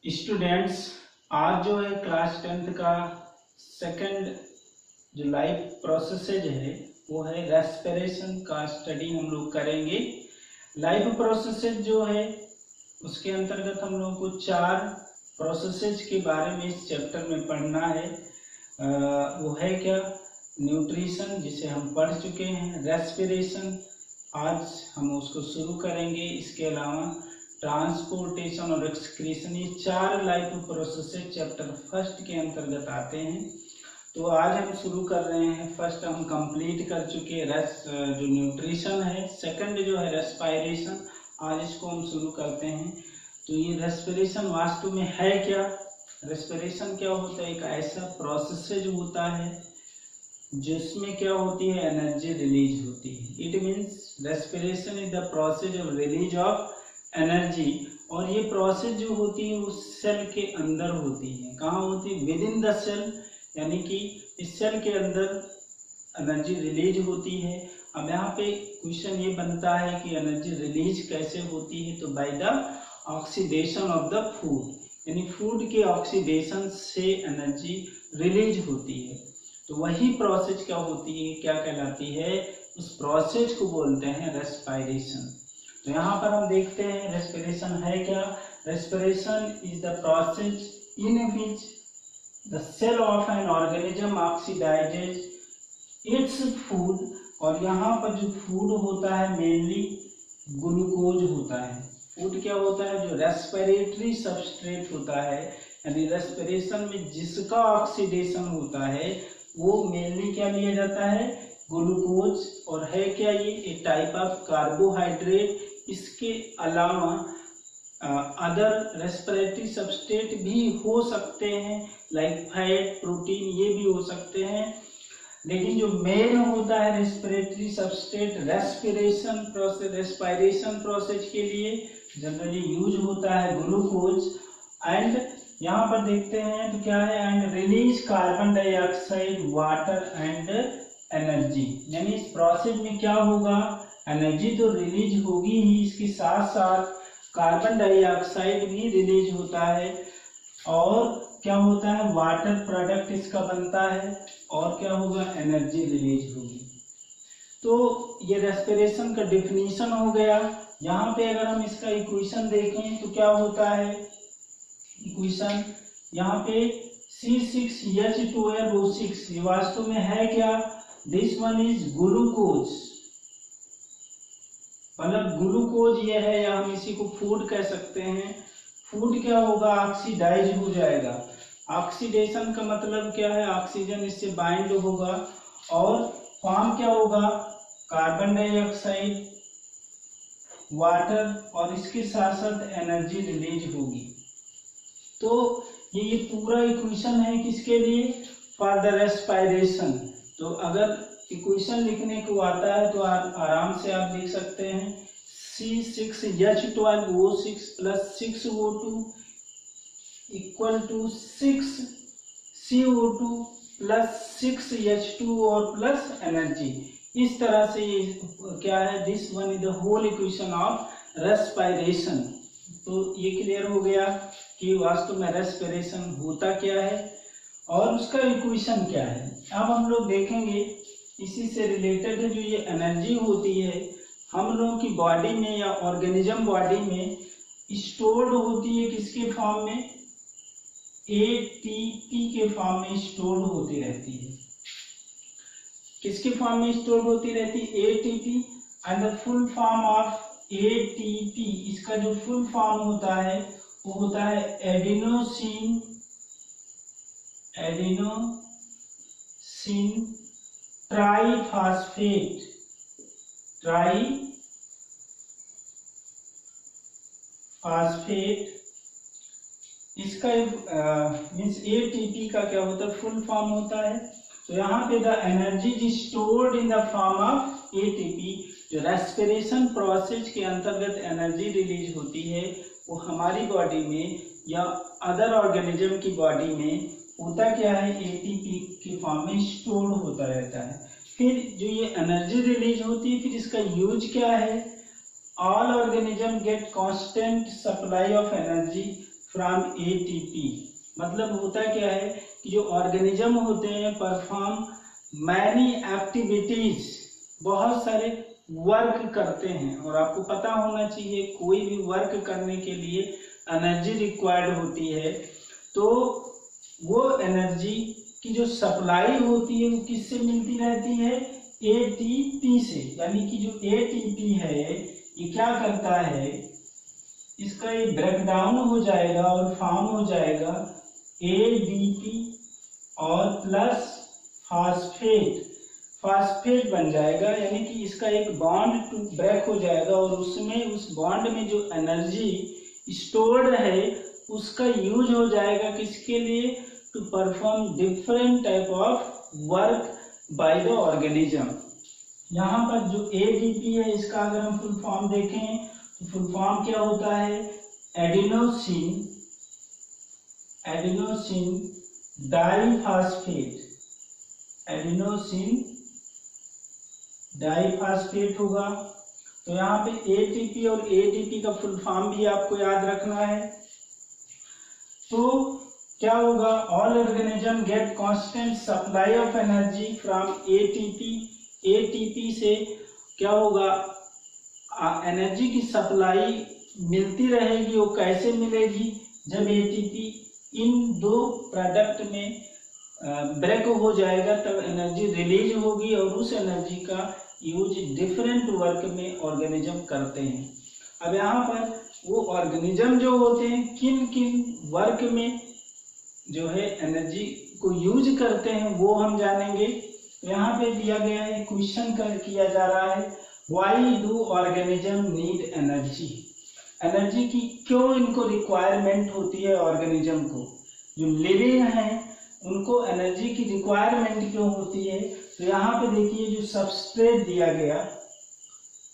Students, आज जो है क्लास 10th का सेकंड जो लाइफ प्रोसेसेज है वो है रेस्पिरेशन का स्टडी हम लोग करेंगे। लाइफ प्रोसेसेज जो है उसके अंतर्गत हम लोग को 4 प्रोसेसेज के बारे में इस चैप्टर में पढ़ना है। वो है क्या? न्यूट्रिशन, जिसे हम पढ़ चुके हैं। रेस्पिरेशन, आज हम उसको शुरू करेंगे। इसके अलावा ट्रांसपोर्टेशन और एक्सक्रीशन, ये 4 लाइफ प्रोसेसेज चैप्टर फर्स्ट के अंतर्गत आते हैं। तो आज हम शुरू कर रहे हैं। फर्स्ट हम कंप्लीट कर चुके हैं जो न्यूट्रिशन है। सेकंड जो है रेस्पिरेशन, आज इसको हम शुरू करते हैं। तो ये रेस्पिरेशन वास्तव में है क्या? रेस्पिरेशन क्या होता है? एक ऐसा प्रोसेसेज होता है जिसमें क्या होती है, एनर्जी रिलीज होती है। It means respiration is the process of release of energy. और ये प्रोसेस जो होती है वो सेल के अंदर होती है। कहाँ होती है? विद इन द सेल, यानी कि इस सेल के अंदर एनर्जी रिलीज होती है। अब यहाँ पे क्वेश्चन ये बनता है कि एनर्जी रिलीज कैसे होती है? तो by the oxidation of the food, यानी फूड के ऑक्सीडेशन से एनर्जी रिलीज होती है। तो वही प्रोसेस क्या होती है, क्या कहलाती है? उस प्रोसेस को बोलते हैं रेस्पिरेशन। तो यहाँ पर हम देखते हैं रेस्पिरेशन है क्या। Respiration is the process in which the cell of an organism oxidises its food. और यहाँ पर जो फूड होता है मेनली ग्लूकोज होता है। फूड क्या होता है? जो रेस्पिरेटरी सबस्ट्रेट होता है, यानी रेस्पिरेशन में जिसका ऑक्सीडेशन होता है वो मेनली क्या लिया जाता है? ग्लूकोज। और है क्या ये? एक टाइप ऑफ कार्बोहाइड्रेट। इसके अलावा अदर रेस्पिरेटरी सबस्ट्रेट भी हो सकते हैं, लाइक फैट, प्रोटीन, ये भी हो सकते हैं। लेकिन जो मेन होता है रेस्पिरेटरी सबस्ट्रेट रेस्पिरेशन प्रोसेस के लिए जनरली यूज होता है ग्लूकोज। एंड यहाँ पर देखते हैं तो क्या है? And release carbon dioxide, water and energy. यानी इस प्रोसेस में क्या होगा? एनर्जी तो रिलीज होगी ही, इसके साथ साथ कार्बन डाइऑक्साइड भी रिलीज होता है। और क्या होता है? वाटर प्रोडक्ट इसका बनता है। और क्या होगा? एनर्जी रिलीज होगी। तो ये रेस्पिरेशन का डेफिनेशन हो गया। यहाँ पे अगर हम इसका इक्वेशन देखें तो क्या होता है? इक्वेशन यहाँ पे C6H12O6, ये वास्तव में है क्या? दिस वन इज ग्लूकोज, मतलब ग्लूकोज ये है, या हम इसी को फूड कह सकते हैं। फूड क्या होगा? ऑक्सीडाइज हो जाएगा। ऑक्सीडेशन का मतलब क्या है? ऑक्सीजन इससे बाइंड होगा और फॉर्म क्या होगा? कार्बन डाइऑक्साइड, वाटर, और इसके साथ साथ एनर्जी रिलीज होगी। तो ये पूरा इक्वेशन है किसके लिए? For the respiration. तो अगर इक्वेशन लिखने को आता है तो आप आराम से आप लिख सकते हैं C6H12O6 plus 6O2 equal to 6CO2 plus 6H2 और प्लस एनर्जी। इस तरह से ये क्या है? This one is the whole equation of respiration. तो ये क्लियर हो गया कि वास्तव में रेस्पिरेशन होता क्या है और उसका इक्वेशन क्या है। अब हम लोग देखेंगे इसी से रिलेटेड है, जो ये एनर्जी होती है हम लोगों की बॉडी में या ऑर्गेनिज्म बॉडी में स्टोर्ड होती है। किसके फॉर्म में? ATP के फॉर्म में स्टोर्ड होती रहती है। किसके फॉर्म में स्टोर्ड होती रहती है? ATP। And the full form of ATP, इसका जो फुल फॉर्म होता है वो होता है एडिनोसिन ट्राइफॉस्फेट। इसका मीन्स ATP का क्या होता है? फुल फॉर्म होता है। तो यहाँ पे the energy is stored in the form of ATP। जो रेस्पिरेशन प्रोसेस के अंतर्गत एनर्जी रिलीज होती है वो हमारी बॉडी में या अदर ऑर्गेनिज्म की बॉडी में होता क्या है? ATP के फॉर्म में स्टोर होता रहता है। फिर जो ये एनर्जी रिलीज होती है, फिर इसका यूज क्या है? All organism gate constant supply of energy from ATP. मतलब होता क्या है कि जो ऑर्गेनिज्म होते हैं परफॉर्म मैनी एक्टिविटीज, बहुत सारे वर्क करते हैं। और आपको पता होना चाहिए कोई भी वर्क करने के लिए एनर्जी रिक्वायर्ड होती है, तो वो एनर्जी की जो सप्लाई होती है वो किससे मिलती रहती है, एटीपी से। यानी कि जो एटीपी है ये क्या करता है, इसका ये ब्रेक डाउन हो जाएगा और फॉर्म हो जाएगा एडीपी और प्लस फास्फेट, फास्फेट बन जाएगा। यानी कि इसका एक बॉन्ड टू ब्रेक हो जाएगा और उसमें उस बॉन्ड में जो एनर्जी स्टोर्ड है उसका यूज हो जाएगा किसके लिए, to perform different type of work by the organism. यहाँ पर जो एडीपी है इसका अगर हम फुल फॉर्म देखें तो फुल फॉर्म क्या होता है, एडिनोसिन डाइफॉस्फेट, एडिनोसिन डाइफॉस्फेट होगा। तो यहाँ पे एटीपी और एडीपी का फुल फॉर्म भी आपको याद रखना है। तो क्या होगा, all organism gate constant supply of energy from ATP. ATP से क्या होगा, एनर्जी की सप्लाई मिलती रहेगी। वो कैसे मिलेगी, जब एटीपी इन दो प्रोडक्ट में ब्रेक हो जाएगा तब एनर्जी रिलीज होगी और उस एनर्जी का यूज डिफरेंट वर्क में ऑर्गेनिज्म करते हैं। अब यहाँ पर वो ऑर्गेनिज्म जो होते हैं किन किन वर्क में जो है एनर्जी को यूज करते हैं वो हम जानेंगे। तो यहाँ पे दिया गया है, क्वेश्चन किया जा रहा है, why do organism need energy. Energy की क्यों इनको रिक्वायरमेंट होती है ऑर्गेनिज्म को, जो लिविंग है उनको एनर्जी की रिक्वायरमेंट क्यों होती है। तो यहाँ पे देखिए जो सबस्ट्रेट दिया गया,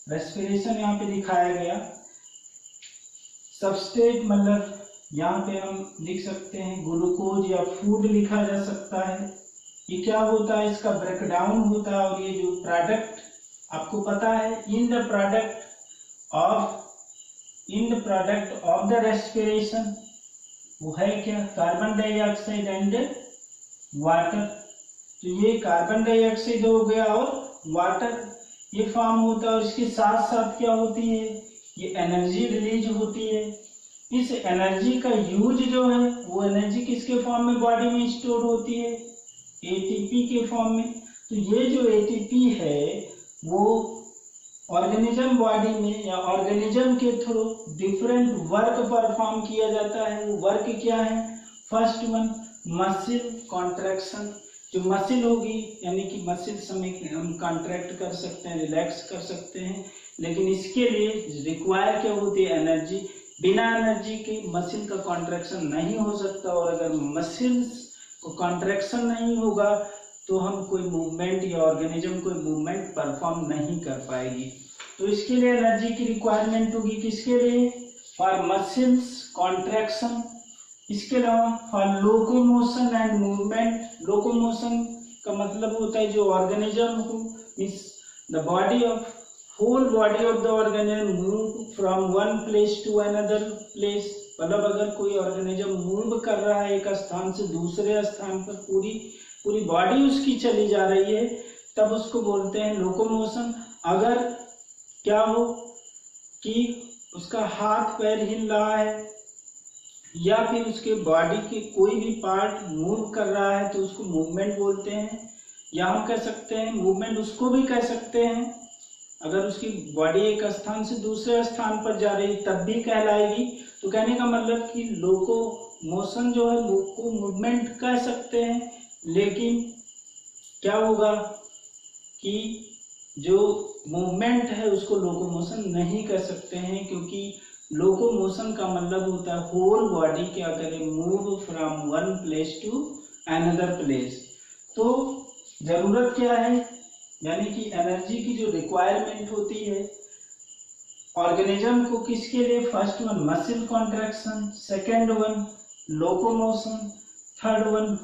रेस्पिरेशन यहाँ पे दिखाया गया, सबस्ट्रेट मतलब यहाँ पे हम लिख सकते हैं ग्लूकोज या फूड लिखा जा सकता है। ये क्या होता है, इसका ब्रेकडाउन होता है और ये जो प्रोडक्ट आपको पता है in the product of the respiration वो है क्या, कार्बन डाइऑक्साइड एंड वाटर। तो ये कार्बन डाइऑक्साइड हो गया और वाटर ये फॉर्म होता है और इसके साथ साथ क्या होती है, ये एनर्जी रिलीज होती है। इस एनर्जी का यूज जो है वो एनर्जी किसके फॉर्म में बॉडी में स्टोर होती है, एटीपी के फॉर्म में। तो ये जो एटीपी है वो ऑर्गेनिज्म बॉडी में या ऑर्गेनिज्म के थ्रू डिफरेंट वर्क परफॉर्म किया जाता है। वो वर्क क्या है, फर्स्ट वन मसिल कॉन्ट्रैक्शन। जो मसिल होगी यानी कि मसिल समय हम कॉन्ट्रैक्ट कर सकते हैं, रिलैक्स कर सकते हैं, लेकिन इसके लिए रिक्वायर क्या होती है, एनर्जी। बिना एनर्जी के मसिल का कॉन्ट्रैक्शन नहीं हो सकता और अगर मसिल्स को कॉन्ट्रैक्शन नहीं होगा तो हम कोई मूवमेंट या ऑर्गेनिज्म कोई मूवमेंट परफॉर्म नहीं कर पाएगी। तो इसके लिए एनर्जी की रिक्वायरमेंट होगी, किसके लिए, फॉर मसिल्स कॉन्ट्रैक्शन। इसके अलावा for locomotion and movement. Locomotion का मतलब होता है जो ऑर्गेनिज्म को means the body of whole body of the organism move from one place to another place. मतलब अगर कोई ऑर्गेनिज्म मूव कर रहा है एक स्थान से दूसरे स्थान पर, पूरी बॉडी उसकी चली जा रही है, तब उसको बोलते हैं लोकोमोशन। अगर क्या हो कि उसका हाथ पैर हिल रहा है या फिर उसके बॉडी के कोई भी पार्ट मूव कर रहा है तो उसको मूवमेंट बोलते हैं, या हम कह सकते हैं मूवमेंट उसको भी कह सकते हैं। अगर उसकी बॉडी एक स्थान से दूसरे स्थान पर जा रही तब भी कहलाएगी। तो कहने का मतलब कि लोको मोशन जो है लोको मूवमेंट कह सकते हैं, लेकिन क्या होगा कि जो मूवमेंट है उसको लोकोमोशन नहीं कर सकते हैं, क्योंकि लोकोमोशन का मतलब होता है होल बॉडी क्या करे, move from one place to another place. तो जरूरत क्या है, यानी कि एनर्जी की जो रिक्वायरमेंट होती है ऑर्गेनिज्म को किसके लिए, first one muscle contraction, second one locomotion, third one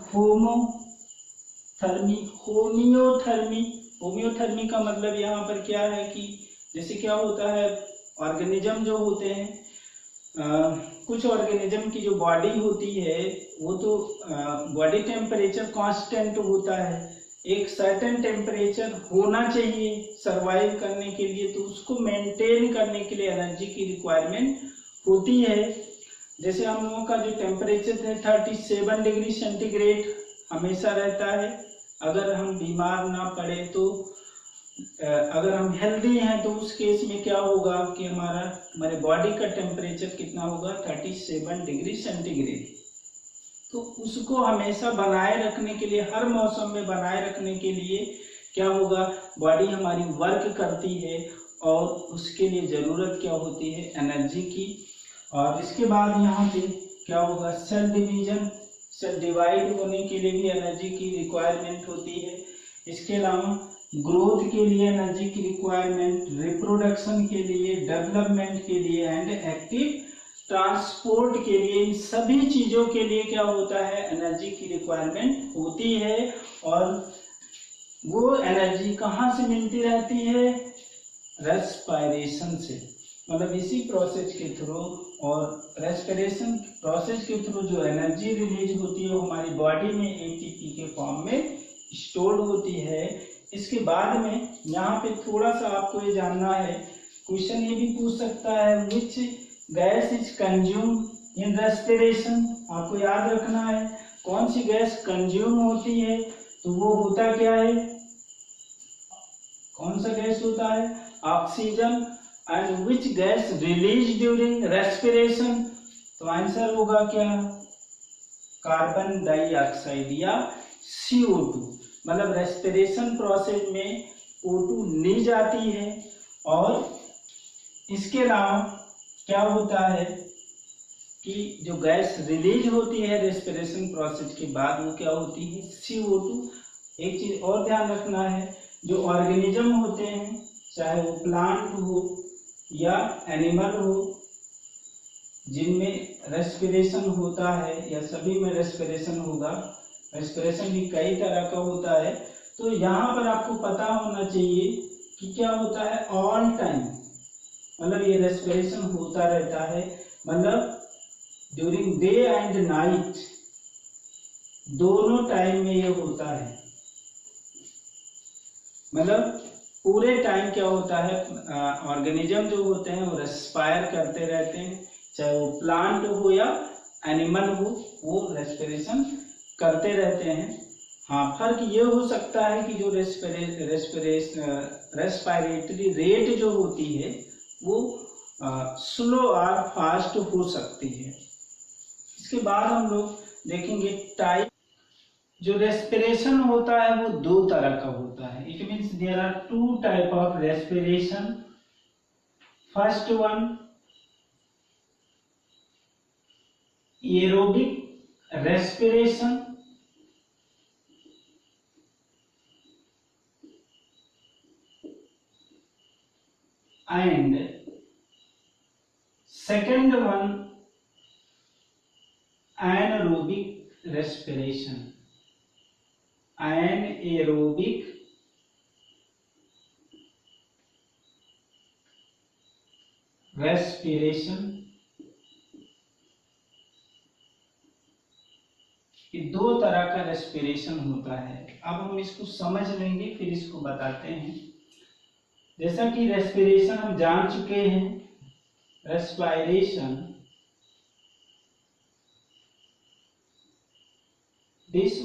homeothermy. Homeothermy का मतलब यहाँ पर क्या है कि जैसे क्या होता है ऑर्गेनिज्म जो होते हैं कुछ ऑर्गेनिज्म की जो बॉडी होती है वो तो बॉडी टेम्परेचर कांस्टेंट होता है, एक सर्टेन टेम्परेचर होना चाहिए सरवाइव करने के लिए, तो उसको मेंटेन करने के लिए एनर्जी की रिक्वायरमेंट होती है। जैसे हम लोगों का जो टेम्परेचर है 37 डिग्री सेंटीग्रेड हमेशा रहता है। अगर हम बीमार ना पड़े तो अगर हम हेल्दी हैं तो उस केस में क्या होगा कि हमारे बॉडी का टेम्परेचर कितना होगा 37 डिग्री सेंटीग्रेड। तो उसको हमेशा बनाए रखने के लिए, हर मौसम में बनाए रखने के लिए क्या होगा, बॉडी हमारी वर्क करती है और उसके लिए ज़रूरत क्या होती है, एनर्जी की। और इसके बाद यहाँ पे क्या होगा, सेल डिवीजन, सेल डिवाइड होने के लिए भी एनर्जी की रिक्वायरमेंट होती है। इसके अलावा ग्रोथ के लिए एनर्जी की रिक्वायरमेंट, रिप्रोडक्शन के लिए, डेवलपमेंट के लिए एंड एक्टिव ट्रांसपोर्ट के लिए, इन सभी चीज़ों के लिए क्या होता है, एनर्जी की रिक्वायरमेंट होती है। और वो एनर्जी कहाँ से मिलती रहती है, रेस्पिरेशन से, मतलब इसी प्रोसेस के थ्रू। और रेस्पिरेशन प्रोसेस के थ्रू जो एनर्जी रिलीज होती है वो हमारी बॉडी में एटीपी के फॉर्म में स्टोर्ड होती है। इसके बाद में यहाँ पे थोड़ा सा आपको ये जानना है, क्वेश्चन ये भी पूछ सकता है, which gas is consume in respiration. आपको याद रखना है कौन सी गैस कंज्यूम होती है, तो वो होता क्या है, कौन सा गैस होता है, oxygen. And which gas release during respiration, तो आंसर होगा क्या, कार्बन डाइऑक्साइड या CO2। मतलब रेस्पिरेशन प्रोसेस में O2 ली जाती है। और इसके अलावा क्या होता है कि जो गैस रिलीज होती है रेस्पिरेशन प्रोसेस के बाद वो क्या होती है, CO2। एक चीज और ध्यान रखना है, जो ऑर्गेनिज्म होते हैं चाहे वो प्लांट हो या एनिमल हो जिनमें रेस्पिरेशन होता है, या सभी में रेस्पिरेशन होगा, रेस्पिरेशन भी कई तरह का होता है, तो यहाँ पर आपको पता होना चाहिए कि क्या होता है, ऑल टाइम, मतलब ये रेस्पिरेशन होता रहता है, मतलब ड्यूरिंग डे एंड नाइट, दोनों टाइम में ये होता है। मतलब पूरे टाइम क्या होता है, ऑर्गेनिज्म जो होते हैं वो रेस्पायर करते रहते हैं, चाहे वो प्लांट हो या एनिमल हो, वो रेस्पिरेशन करते रहते हैं। हाँ, फर्क ये हो सकता है कि जो रेस्पिरेटरी रेट जो होती है वो स्लो और फास्ट हो सकती है। इसके बाद हम लोग देखेंगे टाइप। जो रेस्पिरेशन होता है वो दो तरह का होता है, it means there are two type of respiration. First one aerobic respiration, and second one anaerobic respiration, anaerobic respiration। ये दो तरह का रेस्पिरेशन होता है। अब हम इसको समझ लेंगे फिर इसको बताते हैं। जैसा कि रेस्पिरेशन हम जान चुके हैं, respiration, this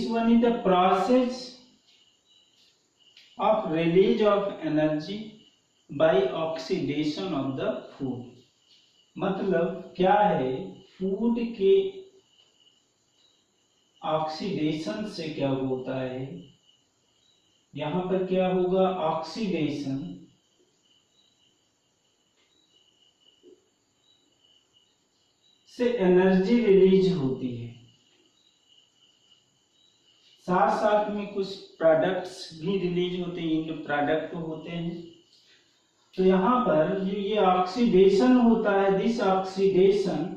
one is the process of release of energy by oxidation of the food। मतलब क्या है, फूड के ऑक्सीडेशन से क्या होता है, यहाँ पर क्या होगा, ऑक्सीडेशन से एनर्जी रिलीज होती है, साथ साथ में कुछ प्रोडक्ट्स भी रिलीज होते हैं, इंड प्रोडक्ट होते हैं। तो यहाँ पर जो ये ऑक्सीडेशन होता है, दिस ऑक्सीडेशन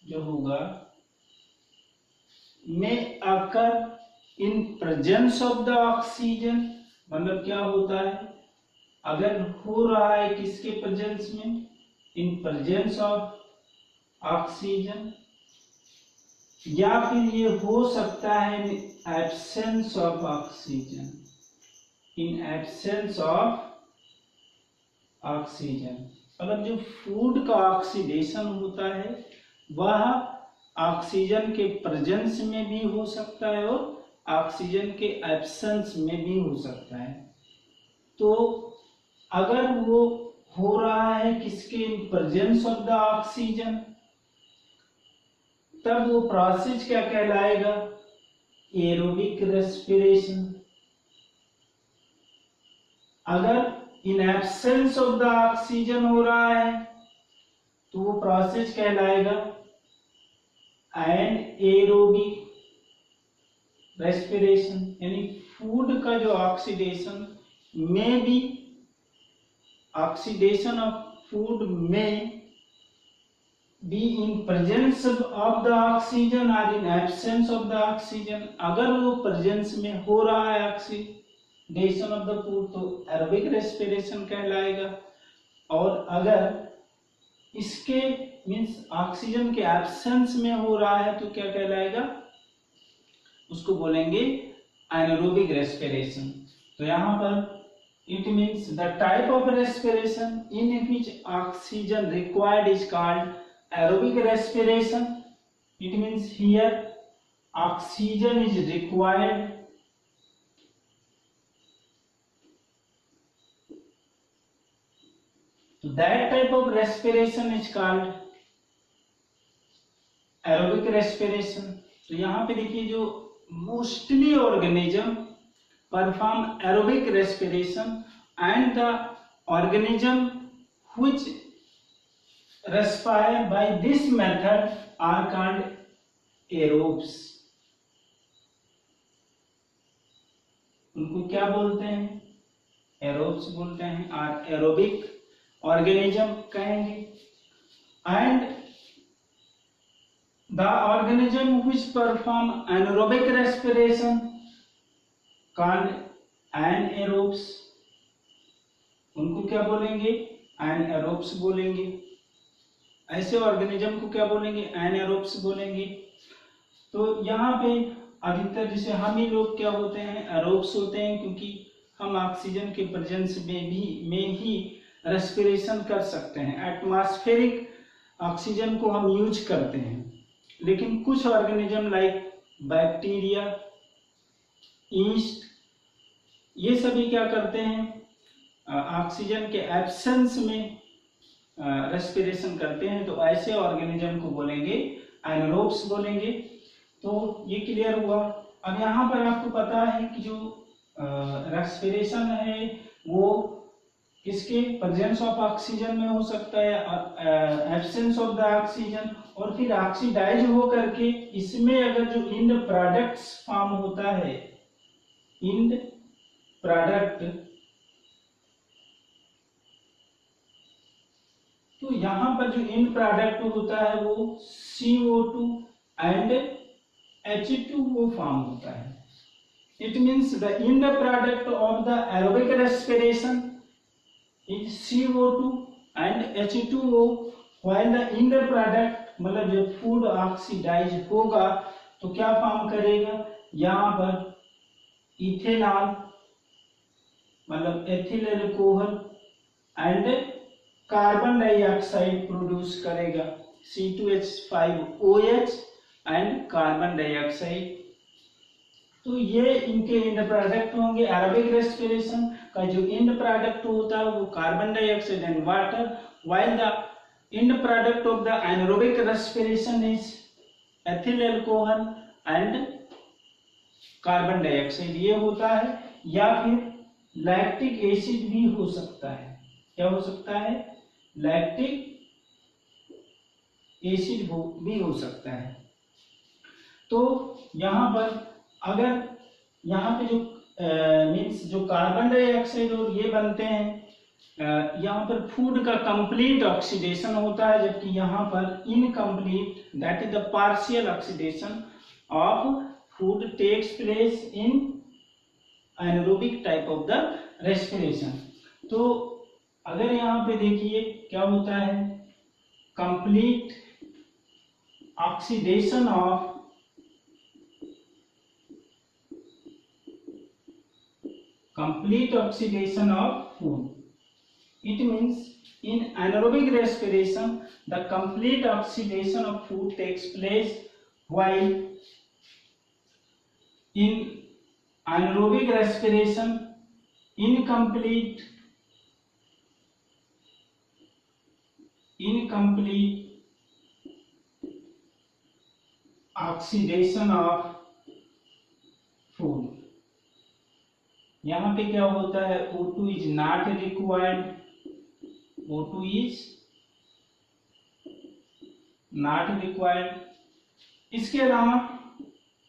जो होगा में occur in presence of the oxygen, मतलब क्या होता है, अगर हो रहा है किसके प्रेजेंस में, इन प्रेजेंस ऑफ ऑक्सीजन, या फिर ये हो सकता है इन absence of oxygen, in absence of oxygen. मतलब जो फूड का ऑक्सीडेशन होता है वह ऑक्सीजन के प्रेजेंस में भी हो सकता है और ऑक्सीजन के एब्सेंस में भी हो सकता है। तो अगर वो हो रहा है किसके प्रेजेंस ऑफ द ऑक्सीजन, तब वो प्रोसेस क्या कहलाएगा, एरोबिक रेस्पिरेशन। अगर इन एब्सेंस ऑफ द ऑक्सीजन हो रहा है तो वो प्रोसेस कहलाएगा एनएरोबिक रेस्पिरेशन। यानी फूड का जो ऑक्सीडेशन में भी, ऑक्सीडेशन ऑफ फूड में be in presence of the oxygen और in absence of the oxygen. अगर वो प्रेजेंस में हो रहा है ऑक्सीडेशन ऑफ द फूड तो एरोबिक रेस्पिरेशन कहलाएगा, और अगर इसके मीन्स ऑक्सीजन के एब्सेंस में हो रहा है तो क्या कहलाएगा, उसको बोलेंगे एनारोबिक रेस्पिरेशन। तो यहाँ पर it means the type of respiration in which oxygen required is called aerobic respiration. It means here oxygen is required so that type of respiration is called aerobic respiration. तो यहाँ पे देखिए जो mostly organism perform aerobic respiration and the organism which respire by this method are called aerobes. उनको क्या बोलते हैं, aerobes बोलते हैं, और एरोबिक ऑर्गेनिज्म कहेंगे। And the organism which perform anaerobic respiration called anaerobes, उनको क्या बोलेंगे, anaerobes बोलेंगे। ऐसे ऑर्गेनिज्म को क्या बोलेंगे, anaerobes बोलेंगे। तो यहाँ पे अधिकतर जैसे हम ही लोग क्या होते हैं, एरोब्स होते हैं, क्योंकि हम ऑक्सीजन के प्रेजेंस में ही रेस्पिरेशन कर सकते हैं, एटमॉस्फेरिक ऑक्सीजन को हम यूज करते हैं। लेकिन कुछ ऑर्गेनिज्म लाइक बैक्टीरिया, ईस्ट, ये सभी क्या करते हैं, ऑक्सीजन के एब्सेंस में रेस्पिरेशन करते हैं। तो ऐसे ऑर्गेनिज्म को बोलेंगे एनारोब्स बोलेंगे। तो ये क्लियर हुआ। अब यहाँ पर आपको पता है कि जो रेस्पिरेशन है वो किसके प्रेजेंस ऑफ ऑक्सीजन में हो सकता है, एब्सेंस ऑफ द ऑक्सीजन, और फिर ऑक्सीडाइज हो करके इसमें अगर जो इंड प्रोडक्ट्स फॉर्म होता है, इंड प्रोडक्ट, तो यहां पर जो इंड प्रोडक्ट होता है वो CO2 एंड H2O फॉर्म होता है। It means the end product of the aerobic respiration is CO2 and H2O, while the end product मतलब जो फूड ऑक्सीडाइज होगा तो क्या फॉर्म करेगा, यहाँ पर इथेनॉल मतलब ethyl alcohol and carbon dioxide produce करेगा, C2H5OH एंड कार्बन डाइऑक्साइड। तो ये इनके इंड प्रोडक्ट होंगे। एरोबिक रेस्पिरेशन का जो इंड प्रोडक्ट होता है वो carbon dioxide and water, while the end product of the anaerobic respiration is ethyl alcohol and carbon dioxide ये होता है। या फिर लैक्टिक एसिड भी हो सकता है, क्या हो सकता है, लैक्टिक एसिड भी हो सकता है। तो यहाँ पर अगर यहाँ पे जो मीन्स जो कार्बन डाइऑक्साइड और ये बनते हैं, यहाँ पर फूड का कंप्लीट ऑक्सीडेशन होता है, जबकि यहाँ पर incomplete, that is the partial oxidation of food takes place in anaerobic type of the respiration, तो अगर यहाँ पे देखिए क्या होता है, complete oxidation of food. It means in anaerobic respiration the complete oxidation of food takes place, while in anaerobic respiration incomplete oxidation of food. यहाँ पे क्या होता है, O2 is not required, O2 is not required. इसके अलावा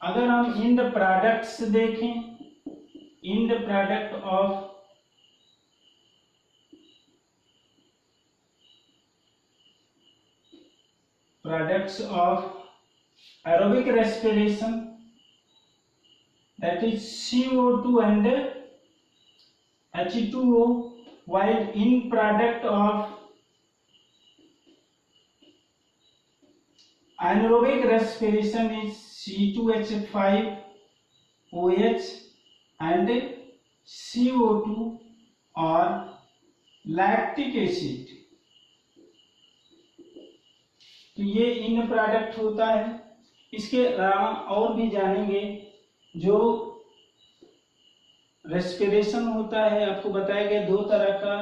अगर हम in the products देखें, in the product of aerobic respiration, that is CO2 and H2O, while in product of anaerobic respiration is C2H5OH and CO2 or lactic acid. तो ये इन product होता है। इसके अलावा और भी जानेंगे, जो रेस्पिरेशन होता है आपको बताया गया दो तरह का,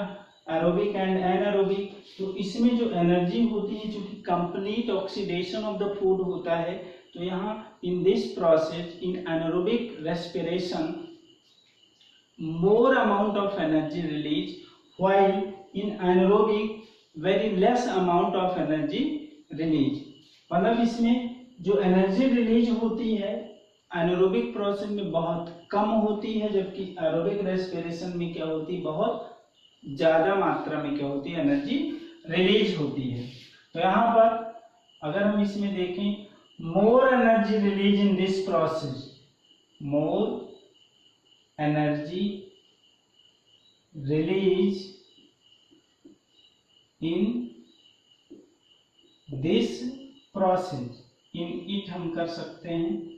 एरोबिक एंड एनारोबिक। तो इसमें जो एनर्जी होती है, चूंकि complete oxidation of the food होता है, तो यहाँ in this process in anaerobic respiration more amount of energy release, while in anaerobic very less amount of energy release. मतलब इसमें जो एनर्जी रिलीज होती है एनारोबिक प्रोसेस में बहुत कम होती है, जबकि एरोबिक रेस्पिरेशन में क्या होती है, बहुत ज्यादा मात्रा में क्या होती है, एनर्जी रिलीज होती है। तो यहाँ पर अगर हम इसमें देखें, more energy release in this process, more energy release in this process, in it हम कर सकते हैं।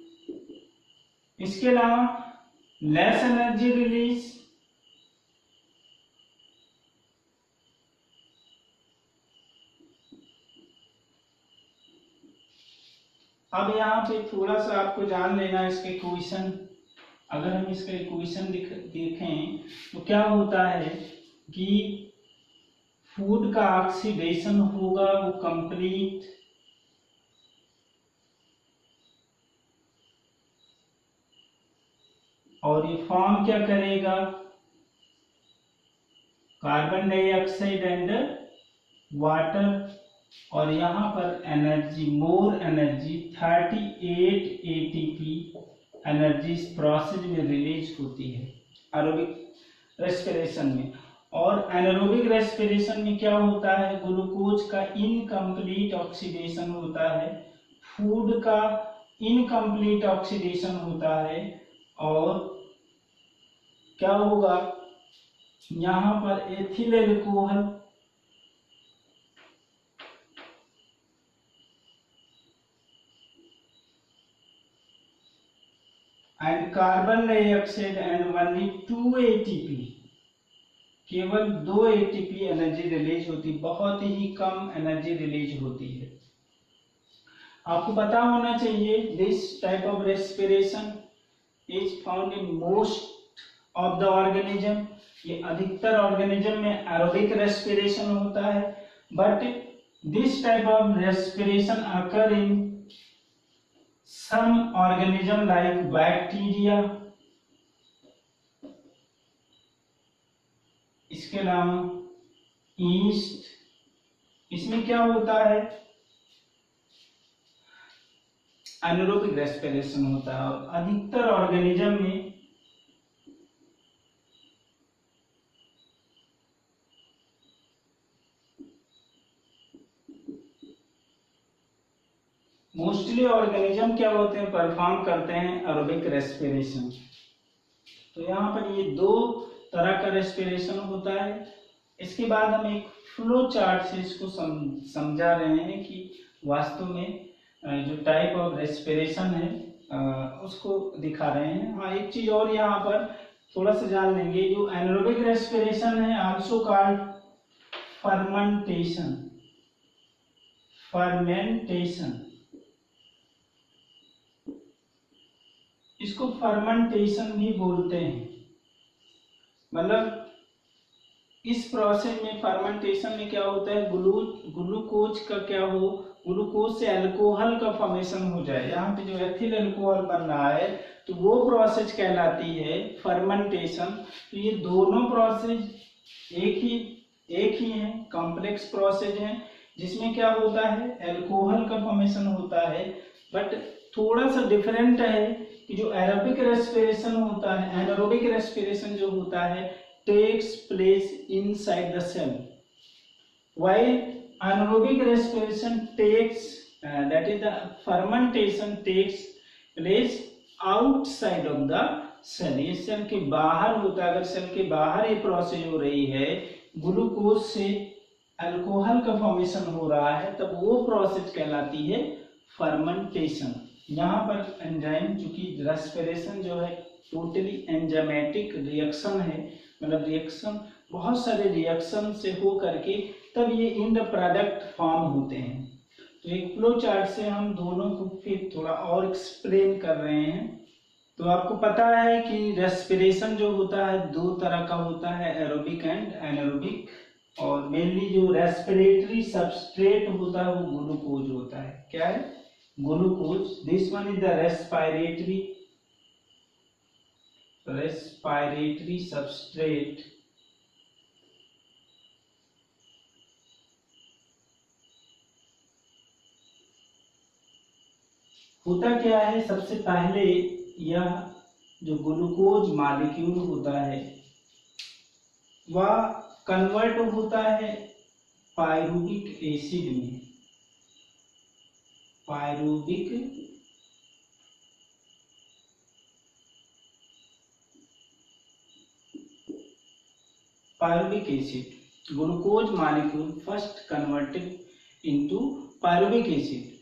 इसके अलावा लेस एनर्जी रिलीज, अब यहाँ पे थोड़ा सा आपको जान लेना है इसके इक्वेशन। अगर हम इसका इक्वेशन देखें तो क्या होता है कि फूड का ऑक्सीडेशन होगा वो कंप्लीट और ये फॉर्म क्या करेगा, कार्बन डाइऑक्साइड एंड वाटर, और यहाँ पर energy, more energy 38 ATP energy इस प्रोसेस में रिलीज होती है एरोबिक रेस्पिरेशन में। और एनारोबिक रेस्पिरेशन में क्या होता है, ग्लूकोज का इनकम्प्लीट ऑक्सीडेशन होता है, फूड का इनकम्प्लीट ऑक्सीडेशन होता है, और क्या होगा यहाँ पर ethyl alcohol and carbon dioxide and only 2 ATP, केवल 2 ATP एनर्जी रिलीज होती, बहुत ही कम एनर्जी रिलीज होती है। आपको पता होना चाहिए this type of respiration is found in most of the organism, ये अधिकतर ऑर्गेनिज्म में एरोबिक रेस्पिरेशन होता है, but this type of respiration occur in some organism like bacteria. इसके अलावा ईस्ट, इसमें क्या होता है, एनारोबिक रेस्पिरेशन होता है, और अधिकतर ऑर्गेनिज्म में मोस्टली ऑर्गेनिज्म क्या होते हैं, परफॉर्म करते हैं एरोबिक रेस्पिरेशन। तो यहाँ पर ये दो तरह का रेस्पिरेशन होता है। इसके बाद हम एक फ्लो चार्ट से इसको समझा रहे हैं कि वास्तव में जो टाइप ऑफ रेस्पिरेशन है उसको दिखा रहे हैं। हाँ, एक चीज और यहाँ पर थोड़ा सा जान लेंगे, जो एनारोबिक रेस्पिरेशन है आल्सो कॉल्ड फर्मेंटेशन। इसको फर्मेंटेशन भी बोलते हैं। मतलब इस प्रोसेस में, फर्मेंटेशन में क्या होता है, ग्लूकोज का क्या हो, ग्लूकोज से अल्कोहल का फॉर्मेशन हो जाए। यहाँ पे जो एथिल अल्कोहल बन रहा है तो वो प्रोसेस कहलाती है फर्मेंटेशन। तो ये दोनों प्रोसेस एक ही है, कॉम्प्लेक्स प्रोसेस है, जिसमें क्या होता है, अल्कोहल का फॉर्मेशन होता है। बट थोड़ा सा डिफरेंट है कि जो एरोबिक रेस्पिरेशन होता है, एनारोबिक रेस्पिरेशन जो होता है takes place inside the cell, while anaerobic respiration takes that is the fermentation takes place outside of the cell। ये सेल के बाहर होता है। अगर सेल के बाहर ये प्रोसेस हो रही है, ग्लूकोज से अल्कोहल का फॉर्मेशन हो रहा है, तब वो प्रोसेस कहलाती है फर्मेंटेशन। यहाँ पर एंजाइम, चूंकि रेस्पिरेशन जो है टोटली एंजाइमेटिक रिएक्शन है, मतलब रिएक्शन बहुत सारे रिएक्शन से हो करके तब ये इंड प्रोडक्ट फॉर्म होते हैं। तो एक फ्लो चार्ट से हम दोनों को फिर थोड़ा और एक्सप्लेन कर रहे हैं। तो आपको पता है कि रेस्पिरेशन जो होता है दो तरह का होता है, एरोबिक एंड एनारोबिक। और मेनली जो रेस्पिरेटरी सबस्ट्रेट होता है वो ग्लूकोज होता है। क्या है? Glucose. This one is the respiratory substrate. होता क्या है, सबसे पहले यह जो ग्लूकोज मॉलिक्यूल होता है वह कन्वर्ट होता है पायरुविक एसिड में। Pyruvic acid, glucose molecule first converted into pyruvic acid.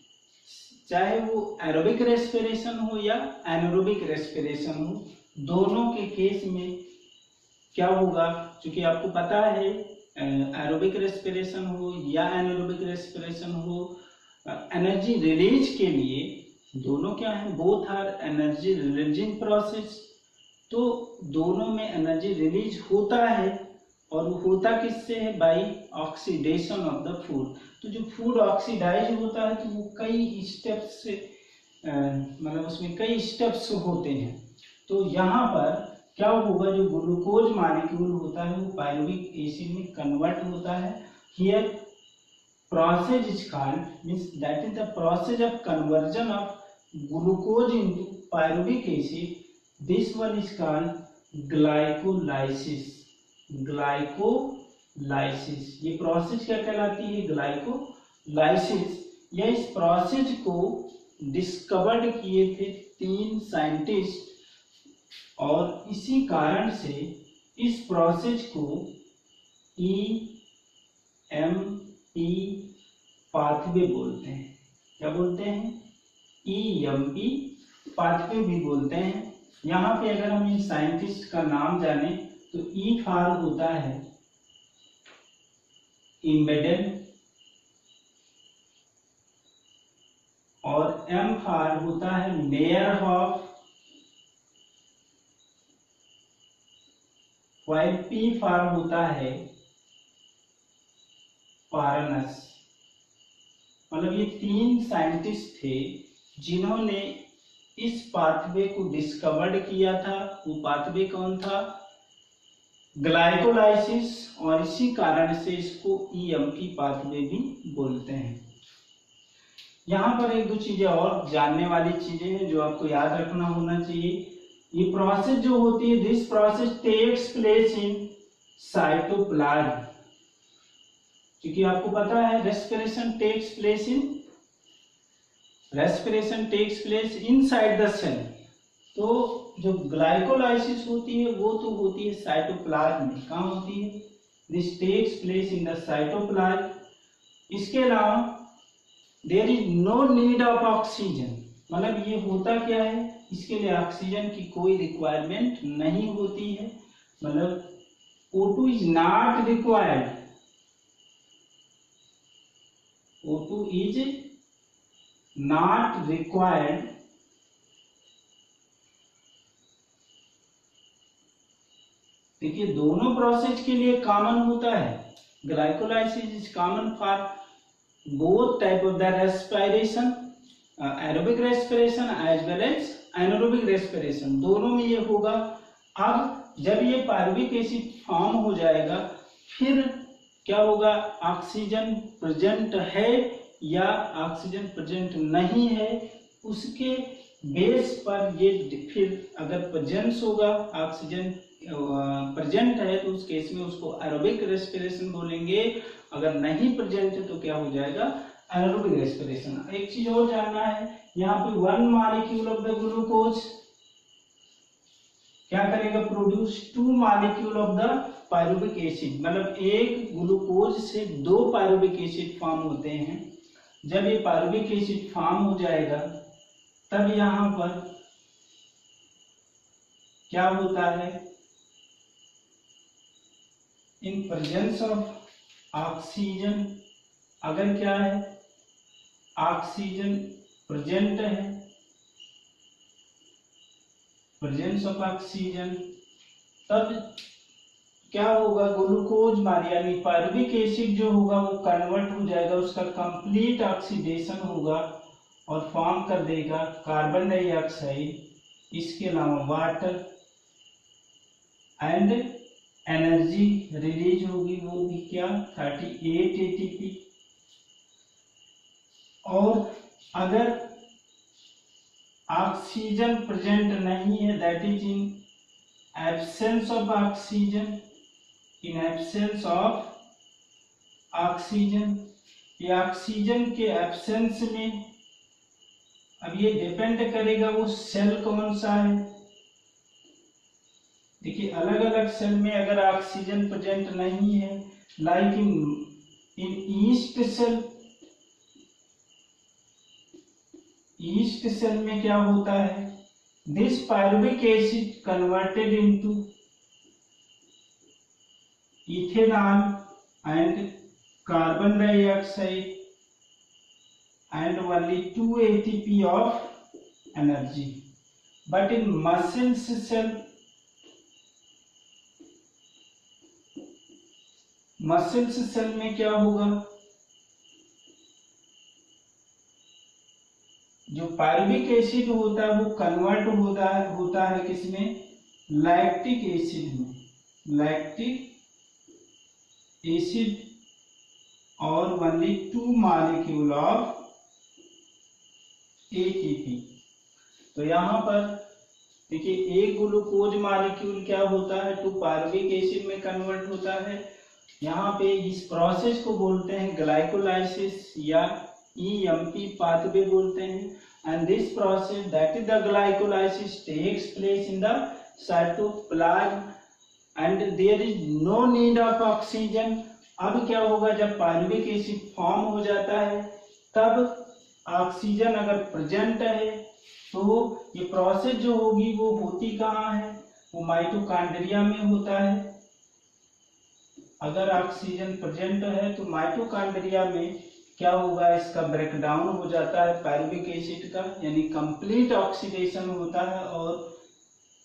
चाहे वो एरोबिक रेस्पिरेशन हो या एनारोबिक रेस्पिरेशन हो, दोनों के केस में क्या होगा, क्योंकि आपको पता है एरोबिक रेस्पिरेशन हो या एनारोबिक रेस्पिरेशन हो, एनर्जी रिलीज के लिए दोनों क्या है, both are energy releasing process. तो दोनों में एनर्जी रिलीज होता है, और वो होता किससे है, by oxidation of the food. तो जो फूड ऑक्सीडाइज होता है तो वो कई स्टेप्स से, मतलब उसमें कई स्टेप्स होते हैं। तो यहाँ पर क्या होगा, जो ग्लूकोज मॉलिक्यूल होता है वो पायरुविक एसिड में कन्वर्ट होता है। Here process is called, means that is the process of conversion of glucose into pyruvic acid. This one is called glycolysis. ये प्रोसेस क्या कहलाती है, ग्लाइकोलाइसिस। या इस प्रोसेस को डिस्कवर्ड किए थे 3 साइंटिस्ट, और इसी कारण से इस प्रोसेस को EMP पाथवे बोलते हैं। क्या बोलते हैं? EMP पाथवे भी बोलते हैं। यहाँ पे अगर हम इन साइंटिस्ट का नाम जाने तो E फॉर होता है इम्बेडेड, और M फॉर होता है मेयरहॉफ, while P फॉर होता है पारनस। मतलब ये 3 साइंटिस्ट थे जिन्होंने इस पाथवे को डिस्कवर्ड किया था। वो पाथवे कौन था? ग्लाइकोलाइसिस, और इसी कारण से इसको EMP पाथवे भी बोलते हैं। यहाँ पर एक दो चीजें और जानने वाली चीजें हैं जो आपको याद रखना होना चाहिए। ये प्रोसेस जो होती है, this process takes place in cytoplasm. क्योंकि आपको पता है respiration takes place inside the cell. तो जो ग्लाइकोलाइसिस होती है वो तो होती है साइटोप्लाज्म में। कहाँ होती है? This takes place in the cytoplasm. इसके अलावा there is no need of oxygen, मतलब ये होता क्या है, इसके लिए ऑक्सीजन की कोई रिक्वायरमेंट नहीं होती है, मतलब O2 is not required, O2 is not required देखिए दोनों प्रोसेस के लिए कॉमन होता है। Glycolysis is common for both type of the respiration, aerobic respiration as well as anaerobic respiration, दोनों में ये होगा। अब जब ये पायरुविक एसिड फॉर्म हो जाएगा फिर क्या होगा, ऑक्सीजन प्रेजेंट है या ऑक्सीजन प्रेजेंट नहीं है उसके बेस पर ये फिर अगर प्रेजेंस होगा, ऑक्सीजन प्रेजेंट है तो उस केस में उसको एरोबिक रेस्पिरेशन बोलेंगे, अगर नहीं प्रेजेंट है तो क्या हो जाएगा, एनारोबिक रेस्पिरेशन। एक चीज और जानना है, यहाँ पे 1 मॉलिक्यूल ऑफ द ग्लूकोज क्या करेगा, produce 2 molecule of the pyruvic acid, मतलब एक ग्लूकोज से 2 पायरुविक एसिड फॉर्म होते हैं। जब ये पायरुविक एसिड फॉर्म हो जाएगा तब यहां पर क्या होता है, इन प्रेजेंस ऑफ ऑक्सीजन, अगर क्या है ऑक्सीजन प्रेजेंट है, प्रेजेंस ऑफ ऑक्सीजन, तब क्या होगा, ग्लूकोज यानी पायरुविक एसिड जो होगा वो कन्वर्ट हो जाएगा, उसका कंप्लीट ऑक्सीडेशन होगा और फॉर्म कर देगा कार्बन डाइऑक्साइड, इसके अलावा वाटर एंड एनर्जी रिलीज होगी, वो भी क्या 38 ATP। और अगर ऑक्सीजन प्रेजेंट नहीं है, that is in absence of oxygen, in absence of oxygen, ये ऑक्सीजन के एब्सेंस में, अब ये डिपेंड करेगा वो सेल कौन सा है। देखिए अलग अलग सेल में अगर ऑक्सीजन प्रेजेंट नहीं है, like in yeast cell, yeast cell में क्या होता है, this pyruvic acid converted into ethanol and carbon dioxide and only 2 ATP of energy, but in muscles cell, muscles cell में क्या होगा, जो पायरुविक एसिड होता है वो कन्वर्ट होता है किसमें, लैक्टिक एसिड में, लैक्टिक एसिड और ओनली 2 मॉलिक्यूल ऑफ ATP। तो यहाँ पर देखिए एक ग्लूकोज मॉलिक्यूल क्या होता है, 2 पायरुविक एसिड में कन्वर्ट होता है। यहाँ पे इस प्रोसेस को बोलते हैं ग्लाइकोलाइसिस या EMP पाथवे बोलते हैं। And this process that is the glycolysis takes place in the cytoplasm and there is no need of oxygen. अब क्या होगा, जब पायरुविक एसिड फॉर्म हो जाता है तब ऑक्सीजन अगर प्रेजेंट है तो ये प्रोसेस जो होगी वो होती कहाँ है, वो माइटोकॉन्ड्रिया में होता है। अगर ऑक्सीजन प्रेजेंट है तो माइटोकॉन्ड्रिया में क्या होगा, इसका ब्रेकडाउन हो जाता है पायरुविक एसिड का, यानी कंप्लीट ऑक्सीडेशन होता है और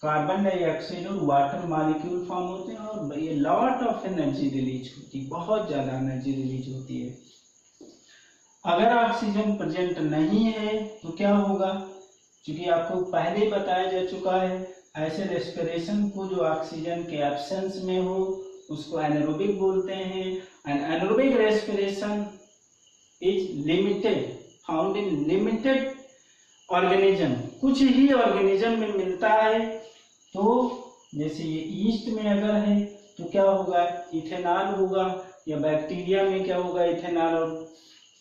कार्बन डाइऑक्साइड और वाटर मॉलिक्यूल फॉर्म होते हैं और ये लॉट ऑफ एनर्जी रिलीज होती है, बहुत ज्यादा एनर्जी रिलीज होती है। अगर ऑक्सीजन प्रेजेंट नहीं है तो क्या होगा, क्योंकि आपको पहले ही बताया जा चुका है, ऐसे रेस्पिरेशन को जो ऑक्सीजन के एब्सेंस में हो उसको एनारोबिक बोलते हैं। And anaerobic respiration is limited, found in limited organism, कुछ ही ऑर्गेनिज्म में मिलता है। तो जैसे ये ईस्ट में अगर है तो क्या होगा, इथेनॉल होगा, या बैक्टीरिया में क्या होगा, इथेनॉल और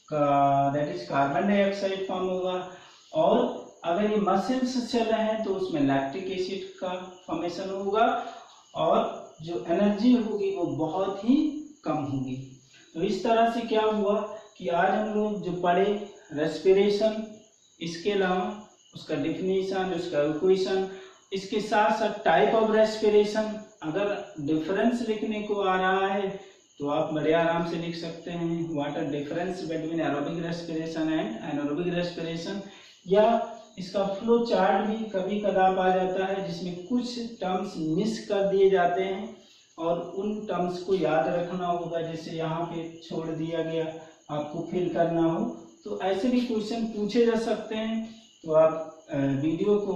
that is carbon dioxide form होगा। और अगर ये मसल्स चल रहे हैं तो उसमें लैक्टिक एसिड का फॉर्मेशन होगा और जो एनर्जी होगी वो बहुत ही कम होगी। तो इस तरह से क्या हुआ कि आज हम लोग जो पढ़े रेस्पिरेशन, इसके अलावा उसका डिफिनीशन, उसका इक्वेशन, इसके साथ साथ टाइप ऑफ रेस्पिरेशन। अगर डिफरेंस लिखने को आ रहा है तो आप बड़े आराम से लिख सकते हैं, what are difference between aerobic respiration and anaerobic respiration. या इसका फ्लो चार्ट भी कभी कदार आ जाता है जिसमें कुछ टर्म्स मिस कर दिए जाते हैं और उन टर्म्स को याद रखना होगा, जैसे यहाँ पे छोड़ दिया गया, आपको फिल करना हो। तो ऐसे भी क्वेश्चन पूछे जा सकते हैं। तो आप वीडियो को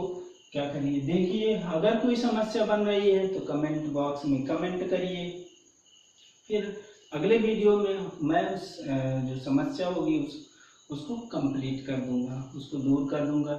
क्या करिए, देखिए। अगर कोई समस्या बन रही है तो कमेंट बॉक्स में कमेंट करिए, फिर अगले वीडियो में मैं उस जो समस्या होगी उसको कंप्लीट कर दूंगा, उसको दूर कर दूंगा।